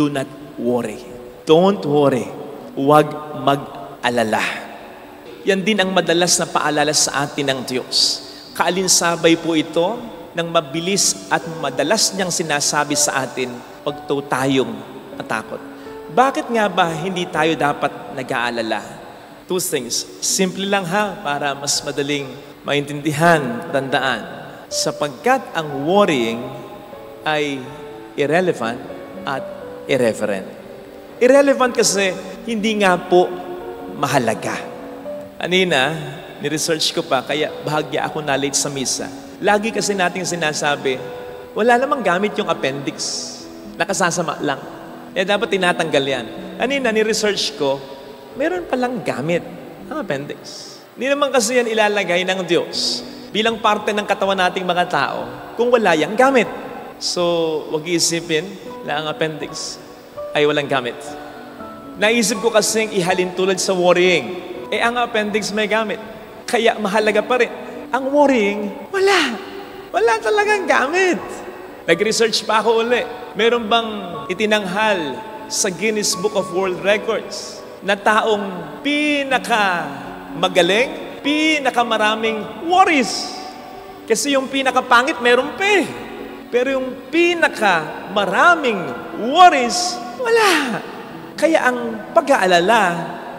do not worry. Don't worry. Huwag mag-alala. Yan din ang madalas na paalala sa atin ng Diyos. Kaalinsabay po ito ng mabilis at madalas niyang sinasabi sa atin, huwag tayong matakot. Bakit nga ba hindi tayo dapat nag-aalala? Two things. Simple lang para mas madaling maintindihan, tandaan. Sapagkat ang worrying ay irrelevant at irreverent. Irrelevant kasi hindi nga po mahalaga. Kanina, ni-research ko pa, kaya bahagya ako na late sa misa. Lagi kasi nating sinasabi, wala namang gamit yung appendix. Nakasasama lang. Dapat tinatanggal yan. Kanina, ni-research ko, meron palang gamit ang appendix. Hindi naman kasi yan ilalagay ng Diyos bilang parte ng katawan nating mga tao kung wala yang gamit. So, wag iisipin na ang appendix ay walang gamit. Naisip ko kasing ihalin tulad sa worrying. Ang appendix may gamit. Kaya mahalaga pa rin. Ang worrying, wala talagang gamit. Nag-research pa ako uli. Meron bang itinanghal sa Guinness Book of World Records na taong pinakamagaling, pinakamaraming worries? Kasi yung pinakapangit, meron pa eh. Pero yung pinakamaraming worries, wala. Kaya ang pag-aalala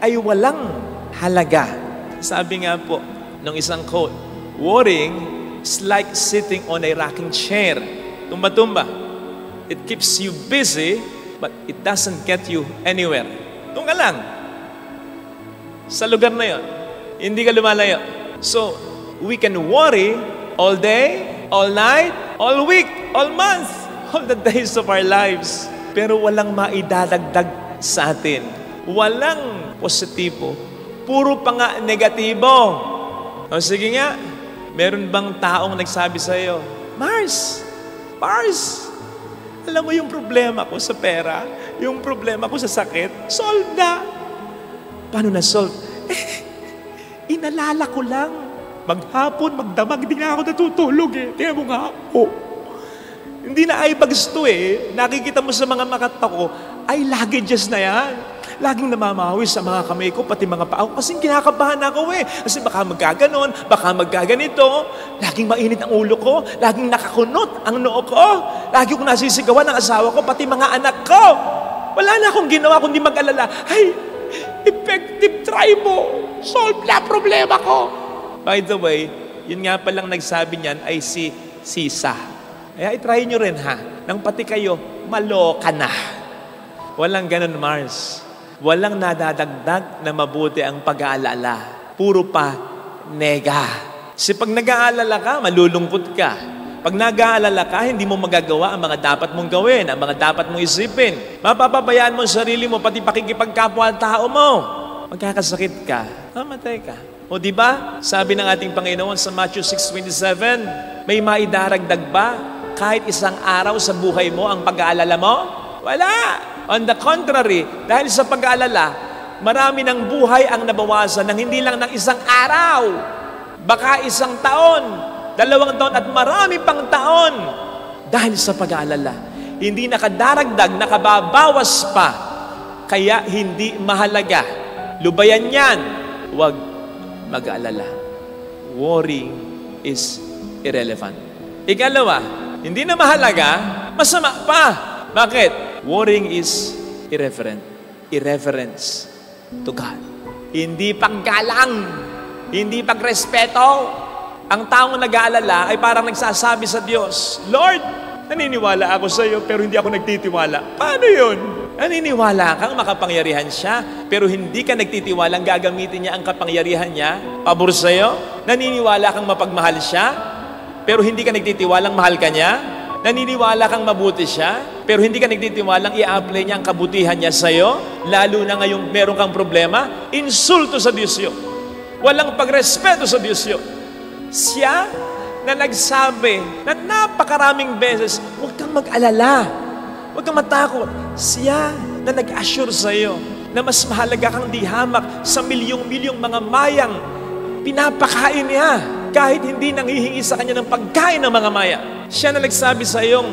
ay walang halaga. Sabi nga po ng isang quote, worrying is like sitting on a rocking chair. Tumba-tumba. It keeps you busy, but it doesn't get you anywhere. Doon ka lang. Sa lugar na yon, hindi ka lumalayo. So, we can worry all day, all night, all week, all month, all the days of our lives. Pero walang maidadagdag sa atin. Walang positibo. Puro pa nga negatibo. O sige nga, meron bang taong nagsabi sa iyo, Mars, alam mo yung problema ko sa pera, yung problema ko sa sakit, solve na. Paano na-solve? Inalala ko lang. Maghapon, magdamag, di nga ako natutulog eh. Tingnan mo nga ako. Hindi na ay bagsto eh. Nakikita mo sa mga mata ko, ay luggages na yan. Laging namamawi sa mga kamay ko, pati mga paa ko. Kasi kinakabahan ako eh. Kasi baka magkaganon, baka magkaganito. Laging mainit ang ulo ko. Laging nakakunot ang noo ko. Lagi ko nasisigawan ng asawa ko, pati mga anak ko. Wala na akong ginawa kundi mag-alala. Ay, effective try mo. Solve na problema ko. By the way, yun nga palang nagsabi niyan ay si Sisa. Kaya itry nyo rin nang pati kayo, maloka na. Walang ganun, Mars. Walang nadadagdag na mabuti ang pag-aalala. Puro pa nega. Kasi pag nag-aalala ka, malulungkot ka. Pag nag-aalala ka, hindi mo magagawa ang mga dapat mong gawin, ang mga dapat mong isipin. Mapapabayaan mo ang sarili mo, pati pakikipagkapwa-tao mo. Magkakasakit ka, mamatay ka. O di ba? Sabi ng ating Panginoon sa Matthew 6:27, may maidaragdag ba kahit isang araw sa buhay mo ang pag-aalala mo? Wala! On the contrary, dahil sa pag-aalala, marami ng buhay ang nabawasan ng hindi lang ng isang araw, baka isang taon, 2 taon at marami pang taon. Dahil sa pag-aalala, hindi nakadaragdag, nakababawas pa. Kaya hindi mahalaga. Lubayan yan. Huwag mag-aalala. Worrying is irrelevant. Ikalawa, hindi na mahalaga, masama pa. Bakit? Worrying is irreverent. Irreverence to God. Hindi paggalang, hindi pagrespeto. Ang taong nag-aalala ay parang nagsasabi sa Diyos, Lord, naniniwala ako sa iyo pero hindi ako nagtitiwala. Paano yun? Naniniwala kang makapangyarihan siya pero hindi ka nagtitiwalang gagamitin niya ang kapangyarihan niya pabor sa iyo? Naniniwala kang mapagmahal siya pero hindi ka nagtitiwalang mahal ka niya? Naniniwala kang mabuti siya, pero hindi ka nagtitiwalang i-apply niya ang kabutihan niya sa'yo, lalo na ngayong meron kang problema, insulto sa Diyos yun. Walang pagrespeto sa Diyos yun. Siya na nagsabi na napakaraming beses, huwag kang mag-alala, huwag kang matakot. Siya na nag-assure sa'yo na mas mahalaga kang dihamak sa milyong-milyong mga mayang pinapakain niya kahit hindi nanghihingi sa kanya ng pagkain ng mga maya. Siya na nagsabi sa iyong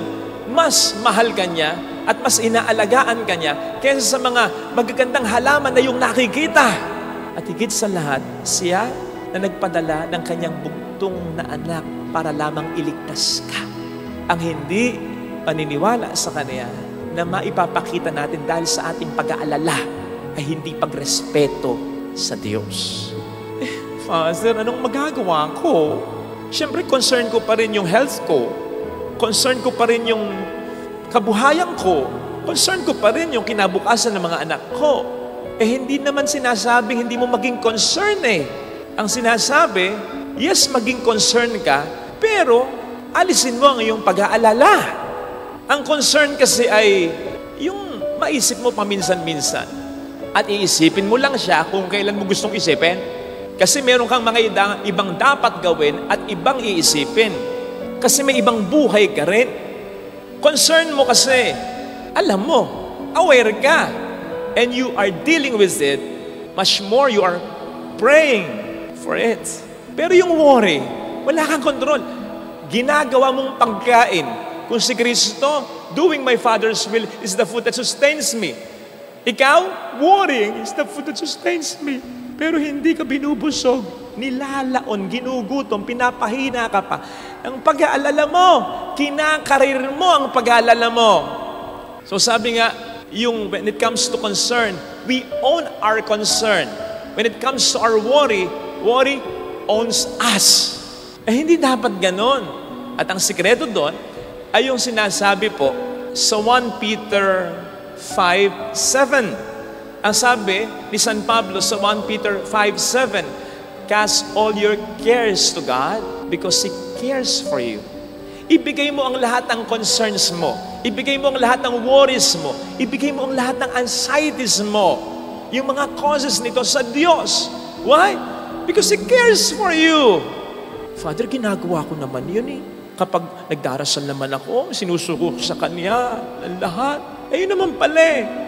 mas mahal ka niya at mas inaalagaan ka niya kaysa sa mga magagandang halaman na yung nakikita. At higit sa lahat, siya na nagpadala ng kanyang bugtong na anak para lamang iligtas ka. Ang hindi paniniwala sa Kanya na maipapakita natin dahil sa ating pag-aalala ay hindi pagrespeto sa Diyos. Father, anong magagawa ko? Siyempre, concern ko pa rin yung health ko. Concern ko pa rin yung kabuhayan ko. Concern ko pa rin yung kinabukasan ng mga anak ko. Hindi naman sinasabing hindi mo maging concern Ang sinasabi, yes, maging concern ka, pero alisin mo ang iyong pag-aalala. Ang concern kasi ay yung maisip mo paminsan-minsan. At iisipin mo lang siya kung kailan mo gustong isipin. Kasi meron kang mga ibang dapat gawin at ibang iisipin. Kasi may ibang buhay ka rin. Concern mo kasi, alam mo, aware ka. And you are dealing with it, much more you are praying for it. Pero yung worry, wala kang control. Ginagawa mong pagkain. Kung si Kristo, doing my Father's will is the food that sustains me. Ikaw, worrying is the food that sustains me. Pero hindi ka binubusog, nilalaon, ginugutom, pinapahina ka pa. Ang pag-aalala mo, kinakarir mo ang pag-aalala mo. So sabi nga, when it comes to concern, we own our concern. When it comes to our worry owns us. Hindi dapat ganon. At ang sikreto doon ay yung sinasabi po sa 1 Peter 5:7. Ang sabi ni San Pablo sa 1 Peter 5:7, cast all your cares to God because He cares for you. Ibigay mo ang lahat ng concerns mo. Ibigay mo ang lahat ng worries mo. Ibigay mo ang lahat ng anxieties mo. Yung mga causes nito sa Diyos. Why? Because He cares for you. Father, ginagawa ko naman yun Kapag nagdarasal naman ako, sinusuko ko sa Kanya ang lahat. Ayun naman pala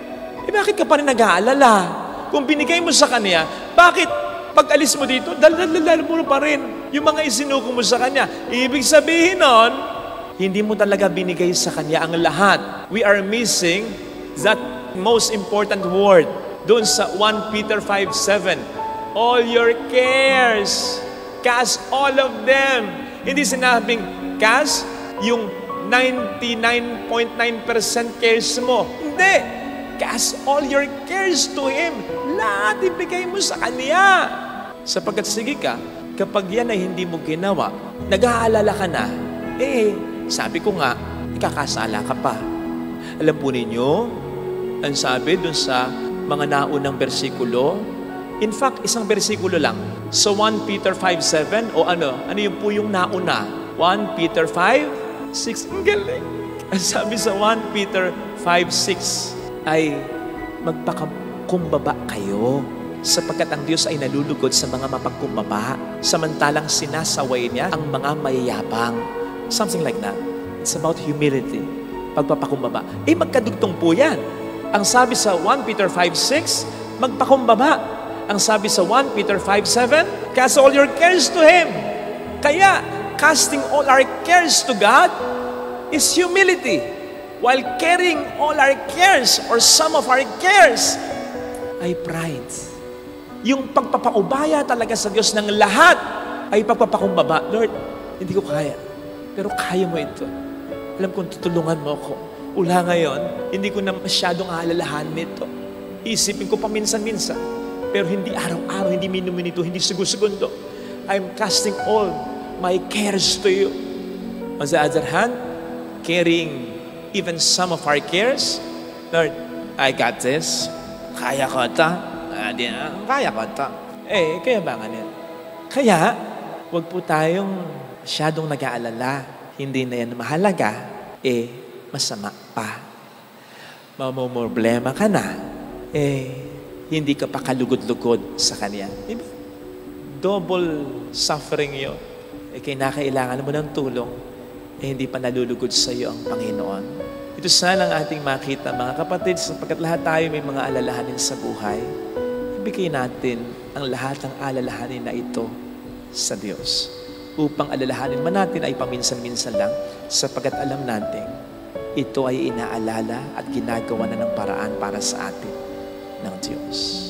bakit ka pa rin nag-aalala? Kung binigay mo sa Kanya, bakit pag alis mo dito, dala mo pa rin yung mga isinuko mo sa Kanya? Ibig sabihin nun, hindi mo talaga binigay sa Kanya ang lahat. We are missing that most important word doon sa 1 Peter 5:7. All your cares, cast all of them. Hindi sinabing cast yung 99.9% cares mo. Hindi. Cast all your cares to Him. Lahat ibigay mo sa Kanya. Sapagkat sige ka, kapag yan ay hindi mo ginawa, nag-aalala ka na, sabi ko nga, ikakasala ka pa. Alam po ninyo, ang sabi dun sa mga naunang bersikulo, in fact, isang bersikulo lang. So 1 Peter 5:7, o ano yung po yung nauna? 1 Peter 5:6, ang galing. Ang sabi sa 1 Peter 5:6, ay magpakumbaba kayo sapagkat ang Diyos ay nalulugod sa mga mapagkumbaba samantalang sinasaway niya ang mga mayayabang. Something like that. It's about humility. Pagpapakumbaba. Magkadugtong po yan. Ang sabi sa 1 Peter 5:6, magpakumbaba. Ang sabi sa 1 Peter 5:7, cast all your cares to Him. Kaya, casting all our cares to God is humility. While carrying all our cares or some of our cares ay pride. Yung pagpapaubaya talaga sa Diyos ng lahat ay pagpapakumbaba. Lord, hindi ko kaya. Pero kaya mo ito. Alam kong tutulungan mo ako. Ula ngayon, hindi ko na masyadong aalalahanin ito. Isipin ko paminsan-minsan. Pero hindi araw-araw, hindi minuminito, hindi segundo. I'm casting all my cares to you. On the other hand, carrying even some of our cares, Lord, I got this. Kaya ko ito. Kaya ko ito. Kaya ba nga yan? Kaya, huwag po tayong masyadong nag-aalala. Hindi na yan mahalaga. Masama pa. Mamumroblema ka na. Hindi ka pa kalugod-lugod sa Kanya. Diba? Double suffering yun. Kinakailangan mo ng tulong. Hindi pa nalulugod sa iyo ang Panginoon. Ito sana ang ating makita, mga kapatid, sapagkat lahat tayo may mga alalahanin sa buhay. Ibigay natin ang lahat ng alalahanin na ito sa Diyos. Upang alalahanin man natin ay paminsan-minsan lang, sapagkat alam natin, ito ay inaalala at ginagawa na ng paraan para sa atin ng Diyos.